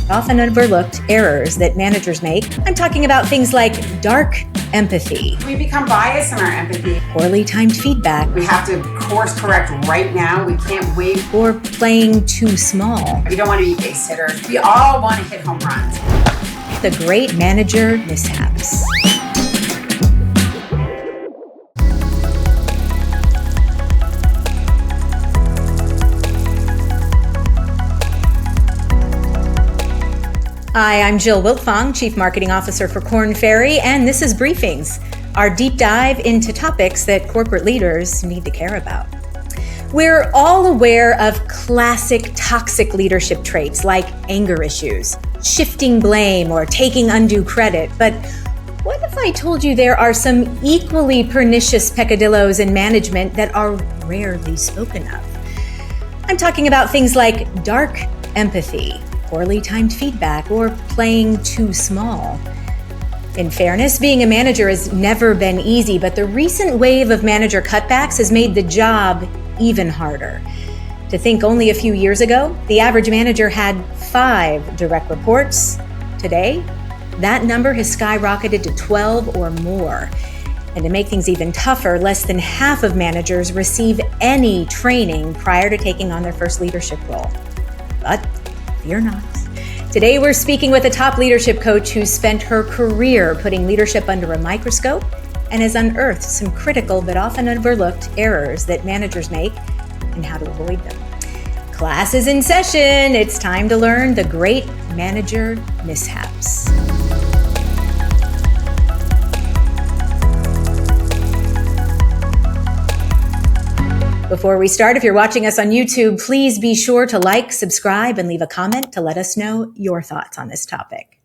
often overlooked errors that managers make. I'm talking about things like dark empathy. We become biased in our empathy. Poorly timed feedback. We have to course correct right now. We can't wait. Or playing too small. We don't want to be babysitters. We all want to hit home runs. The great manager mishaps. Hi, I'm Jill Wiltfong, Chief Marketing Officer for Korn Ferry, and this is Briefings, our deep dive into topics that corporate leaders need to care about. We're all aware of classic toxic leadership traits like anger issues, shifting blame, or taking undue credit. But what if I told you there are some equally pernicious peccadillos in management that are rarely spoken of? I'm talking about things like dark empathy, poorly timed feedback, or playing too small. In fairness, being a manager has never been easy, but the recent wave of manager cutbacks has made the job even harder. To think only a few years ago, the average manager had 5 direct reports. Today, that number has skyrocketed to 12 or more. And to make things even tougher, less than half of managers receive any training prior to taking on their first leadership role. But fear not. Today, we're speaking with a top leadership coach who spent her career putting leadership under a microscope and has unearthed some critical but often overlooked errors that managers make and how to avoid them. Class is in session. It's time to learn the great manager mishaps. Before we start, if you're watching us on YouTube, please be sure to like, subscribe, and leave a comment to let us know your thoughts on this topic.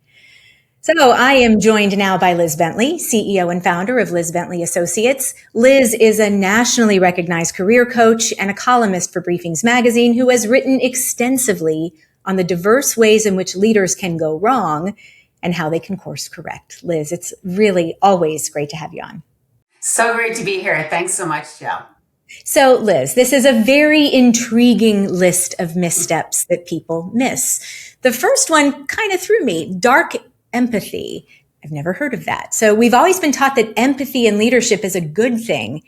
So I am joined now by Liz Bentley, CEO and founder of Liz Bentley Associates. Liz is a nationally recognized career coach and a columnist for Briefings magazine who has written extensively on the diverse ways in which leaders can go wrong and how they can course correct. Liz, it's really always great to have you on. So great to be here. Thanks so much, Jill. So, Liz, this is a very intriguing list of missteps that people miss. The first one kind of threw me, dark empathy. I've never heard of that. So we've always been taught that empathy in leadership is a good thing.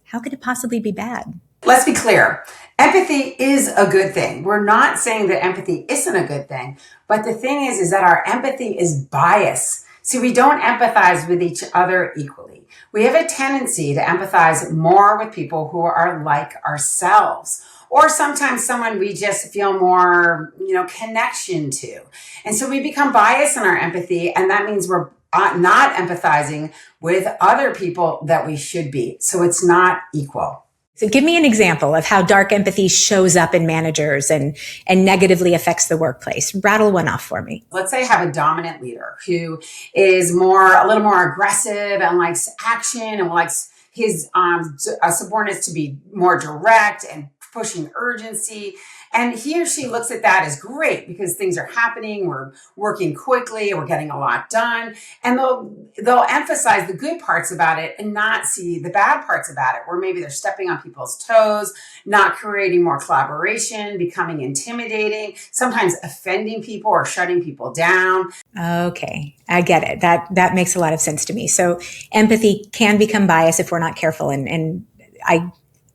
How could it possibly be bad? Let's be clear. Empathy is a good thing. We're not saying that empathy isn't a good thing, but the thing is that our empathy is biased. See, we don't empathize with each other equally. We have a tendency to empathize more with people who are like ourselves, or sometimes someone we just feel more, connection to. And so we become biased in our empathy, and that means we're not empathizing with other people that we should be. So it's not equal. So give me an example of how dark empathy shows up in managers and negatively affects the workplace. Rattle one off for me. Let's say I have a dominant leader who is a little more aggressive and likes action and likes his subordinates to be more direct and pushing urgency. And he or she looks at that as great because things are happening, we're working quickly, we're getting a lot done. And they'll emphasize the good parts about it and not see the bad parts about it, where maybe they're stepping on people's toes, not creating more collaboration, becoming intimidating, sometimes offending people or shutting people down. Okay, I get it. That makes a lot of sense to me. So empathy can become biased if we're not careful, and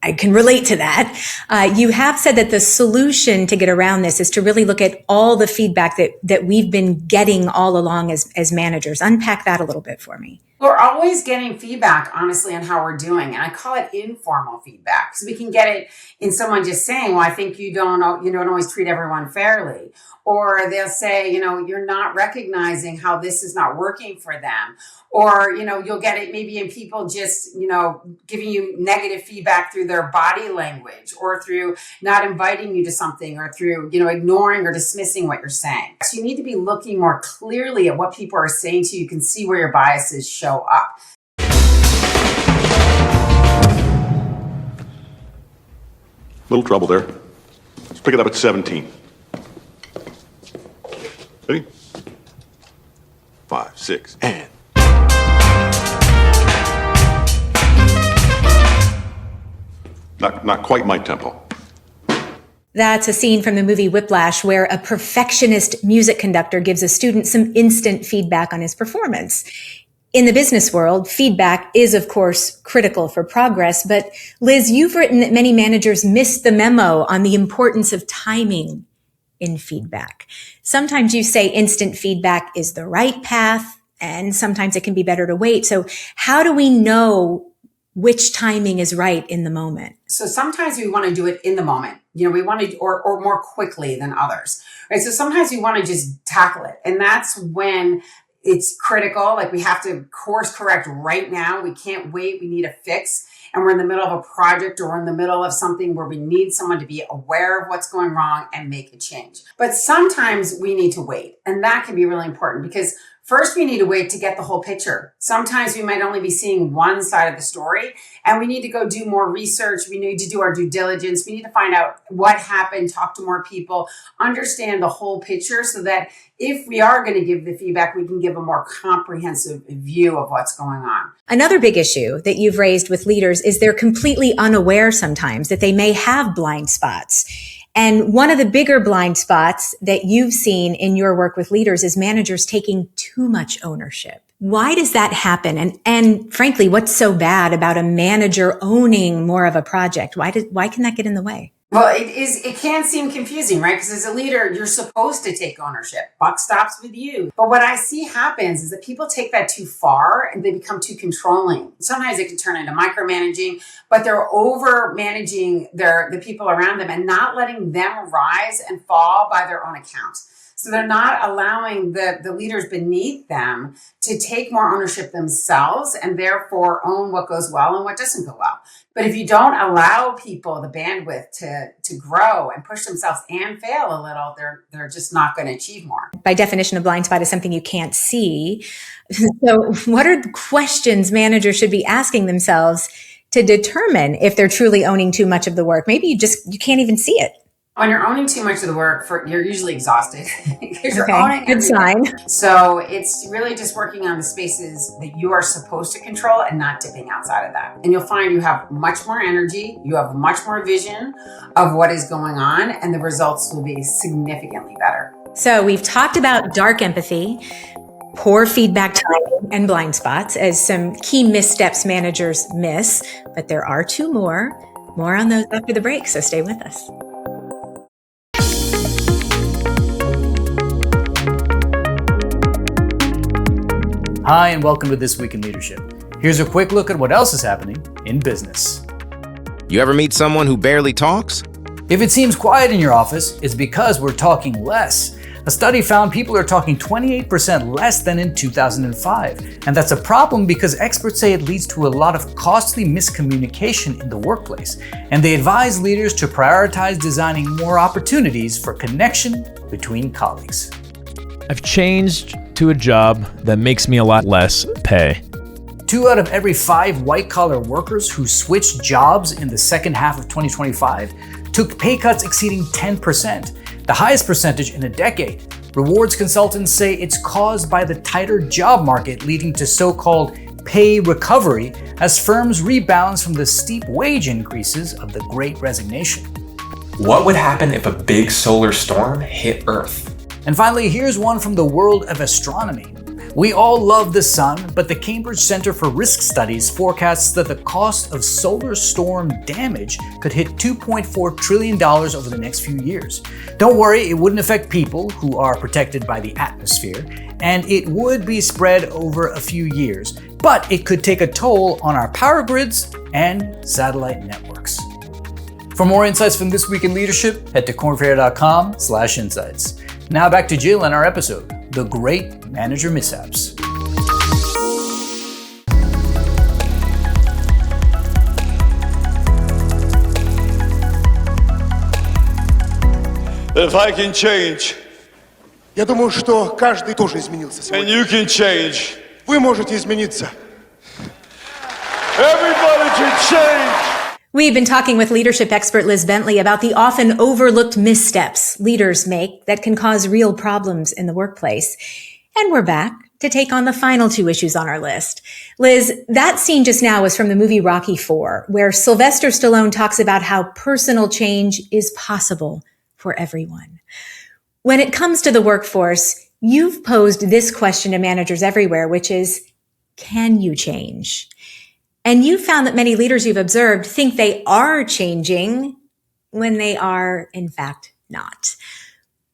I can relate to that. You have said that the solution to get around this is to really look at all the feedback that we've been getting all along as managers. Unpack that a little bit for me. We're always getting feedback, honestly, on how we're doing. And I call it informal feedback. So we can get it in someone just saying, well, I think you don't always treat everyone fairly. Or they'll say, you're not recognizing how this is not working for them. Or, you'll get it maybe in people just, giving you negative feedback through their body language or through not inviting you to something or through, ignoring or dismissing what you're saying. So you need to be looking more clearly at what people are saying to you. You can see where your biases show up. Little trouble there. Let's pick it up at 17. Ready? 5, 6, and... Not quite my tempo. That's a scene from the movie Whiplash where a perfectionist music conductor gives a student some instant feedback on his performance. In the business world, feedback is, of course, critical for progress. But Liz, you've written that many managers miss the memo on the importance of timing in feedback. Sometimes you say instant feedback is the right path, and sometimes it can be better to wait. So how do we know which timing is right in the moment? So sometimes we want to do it in the moment. We want to, or more quickly than others, right? So sometimes we want to just tackle it. And that's when it's critical. Like we have to course correct right now. We can't wait. We need a fix. And we're in the middle of a project or we're in the middle of something where we need someone to be aware of what's going wrong and make a change. But sometimes we need to wait. And that can be really important because first, we need to wait to get the whole picture. Sometimes we might only be seeing one side of the story and we need to go do more research. We need to do our due diligence. We need to find out what happened, talk to more people, understand the whole picture so that if we are going to give the feedback, we can give a more comprehensive view of what's going on. Another big issue that you've raised with leaders is they're completely unaware sometimes that they may have blind spots. And one of the bigger blind spots that you've seen in your work with leaders is managers taking too much ownership. Why does that happen? And frankly, what's so bad about a manager owning more of a project? Why can that get in the way? Well, it can seem confusing, right? Because as a leader, you're supposed to take ownership. Buck stops with you. But what I see happens is that people take that too far and they become too controlling. Sometimes it can turn into micromanaging, but they're over managing the people around them and not letting them rise and fall by their own account. So they're not allowing the leaders beneath them to take more ownership themselves and therefore own what goes well and what doesn't go well. But if you don't allow people the bandwidth to grow and push themselves and fail a little, they're just not going to achieve more. By definition, a blind spot is something you can't see. So what are the questions managers should be asking themselves to determine if they're truly owning too much of the work? Maybe you can't even see it. When you're owning too much of the work, you're usually exhausted because you're Okay, owning good everything. sign. So it's really just working on the spaces that you are supposed to control and not dipping outside of that. And you'll find you have much more energy, you have much more vision of what is going on, and the results will be significantly better. So we've talked about dark empathy, poor feedback timing, and blind spots as some key missteps managers miss, but there are two more. More on those after the break, so stay with us. Hi, and welcome to This Week in Leadership. Here's a quick look at what else is happening in business. You ever meet someone who barely talks? If it seems quiet in your office, it's because we're talking less. A study found people are talking 28% less than in 2005. And that's a problem because experts say it leads to a lot of costly miscommunication in the workplace. And they advise leaders to prioritize designing more opportunities for connection between colleagues. I've changed to a job that makes me a lot less pay. 2 out of every 5 white-collar workers who switched jobs in the second half of 2025 took pay cuts exceeding 10%, the highest percentage in a decade. Rewards consultants say it's caused by the tighter job market, leading to so-called pay recovery as firms rebalance from the steep wage increases of the Great Resignation. What would happen if a big solar storm hit Earth? And finally, here's one from the world of astronomy. We all love the sun, but the Cambridge Center for Risk Studies forecasts that the cost of solar storm damage could hit $2.4 trillion over the next few years. Don't worry, it wouldn't affect people who are protected by the atmosphere, and it would be spread over a few years, but it could take a toll on our power grids and satellite networks. For more insights from This Week in Leadership, head to kornferry.com/insights. Now back to Jill and our episode, The Great Manager Mishaps. If I can change, Я думаю, что каждый тоже изменился and сегодня. you can change, Вы можете измениться. everybody can change. We've been talking with leadership expert Liz Bentley about the often overlooked missteps leaders make that can cause real problems in the workplace. And we're back to take on the final two issues on our list. Liz, that scene just now was from the movie Rocky IV, where Sylvester Stallone talks about how personal change is possible for everyone. When it comes to the workforce, you've posed this question to managers everywhere, which is, can you change? And you found that many leaders you've observed think they are changing when they are, in fact, not.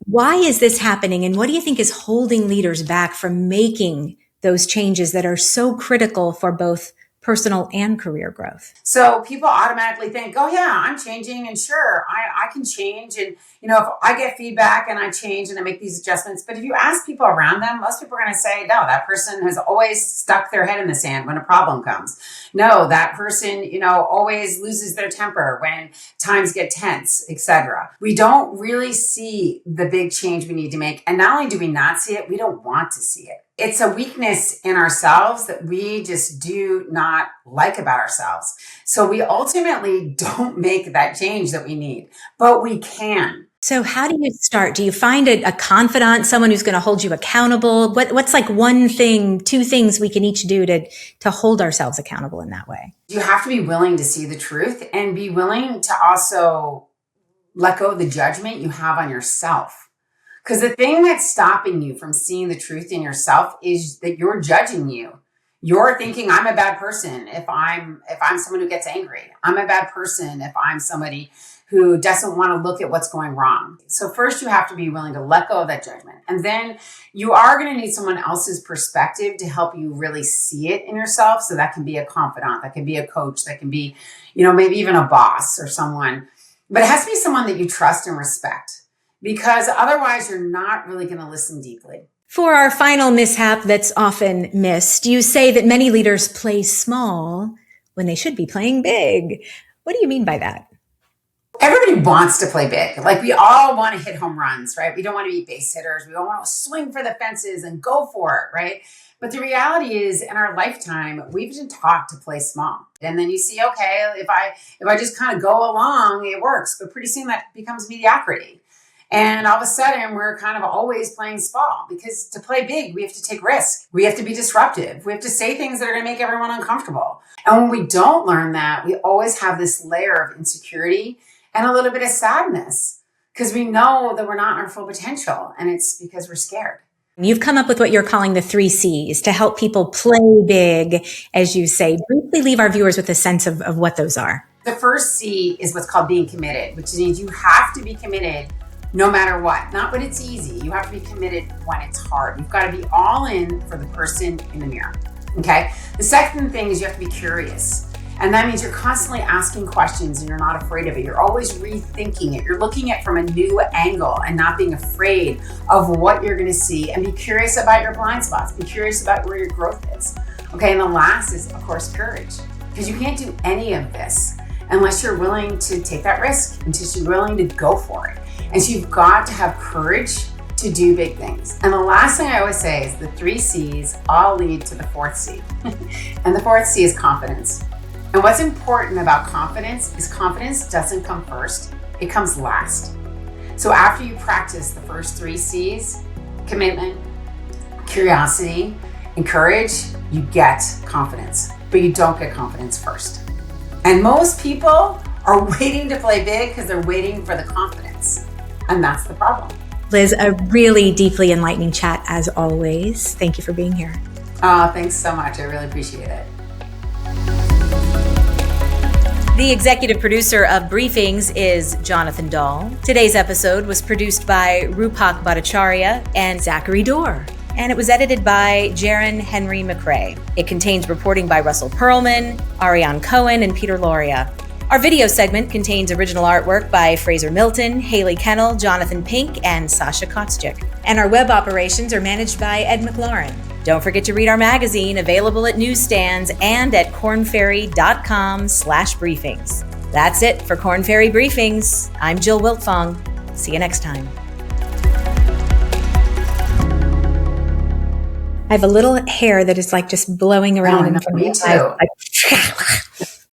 Why is this happening? And what do you think is holding leaders back from making those changes that are so critical for both personal and career growth? So people automatically think, oh yeah, I'm changing, and sure, I can change. And, if I get feedback and I change and I make these adjustments, but if you ask people around them, most people are going to say, no, that person has always stuck their head in the sand when a problem comes. No, that person, always loses their temper when times get tense, etc. We don't really see the big change we need to make. And not only do we not see it, we don't want to see it. It's a weakness in ourselves that we just do not like about ourselves. So we ultimately don't make that change that we need, but we can. So how do you start? Do you find a confidant, someone who's going to hold you accountable? What's like one thing, two things we can each do to hold ourselves accountable in that way? You have to be willing to see the truth and be willing to also let go of the judgment you have on yourself. Because the thing that's stopping you from seeing the truth in yourself is that you're judging you. You're thinking, I'm a bad person if I'm someone who gets angry. I'm a bad person if I'm somebody who doesn't want to look at what's going wrong. So first you have to be willing to let go of that judgment. And then you are going to need someone else's perspective to help you really see it in yourself. So that can be a confidant, that can be a coach, that can be, maybe even a boss or someone. But it has to be someone that you trust and respect, because otherwise you're not really going to listen deeply. For our final mishap that's often missed, you say that many leaders play small when they should be playing big. What do you mean by that? Everybody wants to play big. Like, we all want to hit home runs, right? We don't want to be base hitters. We don't want to swing for the fences and go for it, right? But the reality is, in our lifetime, we've been taught to play small. And then you see, okay, if I just kind of go along, it works. But pretty soon that becomes mediocrity. And all of a sudden, we're kind of always playing small, because to play big, we have to take risks. We have to be disruptive. We have to say things that are going to make everyone uncomfortable. And when we don't learn that, we always have this layer of insecurity and a little bit of sadness, because we know that we're not in our full potential. And it's because we're scared. You've come up with what you're calling the 3 C's to help people play big, as you say. Briefly leave our viewers with a sense of what those are. The first C is what's called being committed, which means you have to be committed no matter what. Not when it's easy. You have to be committed when it's hard. You've got to be all in for the person in the mirror. Okay? The second thing is you have to be curious. And that means you're constantly asking questions and you're not afraid of it. You're always rethinking it. You're looking at it from a new angle and not being afraid of what you're going to see. And be curious about your blind spots. Be curious about where your growth is. Okay? And the last is, of course, courage. Because you can't do any of this unless you're willing to take that risk, until you're willing to go for it. And so you've got to have courage to do big things. And the last thing I always say is the 3 C's all lead to the 4th C. And the 4th C is confidence. And what's important about confidence is confidence doesn't come first, it comes last. So after you practice the first 3 C's, commitment, curiosity, and courage, you get confidence. But you don't get confidence first. And most people are waiting to play big because they're waiting for the confidence. And that's the problem. Liz, a really deeply enlightening chat as always. Thank you for being here. Oh, thanks so much. I really appreciate it. The executive producer of Briefings is Jonathan Dahl. Today's episode was produced by Rupak Bhattacharya and Zachary Dorr, and it was edited by Jaron Henry McRae. It contains reporting by Russell Perlman, Ariane Cohen, and Peter Loria. Our video segment contains original artwork by Fraser Milton, Haley Kennel, Jonathan Pink, and Sasha Kotschik. And our web operations are managed by Ed McLaurin. Don't forget to read our magazine, available at newsstands and at kornferry.com/briefings. That's it for Korn Ferry Briefings. I'm Jill Wiltfong. See you next time. I have a little hair that is like just blowing around. Me too.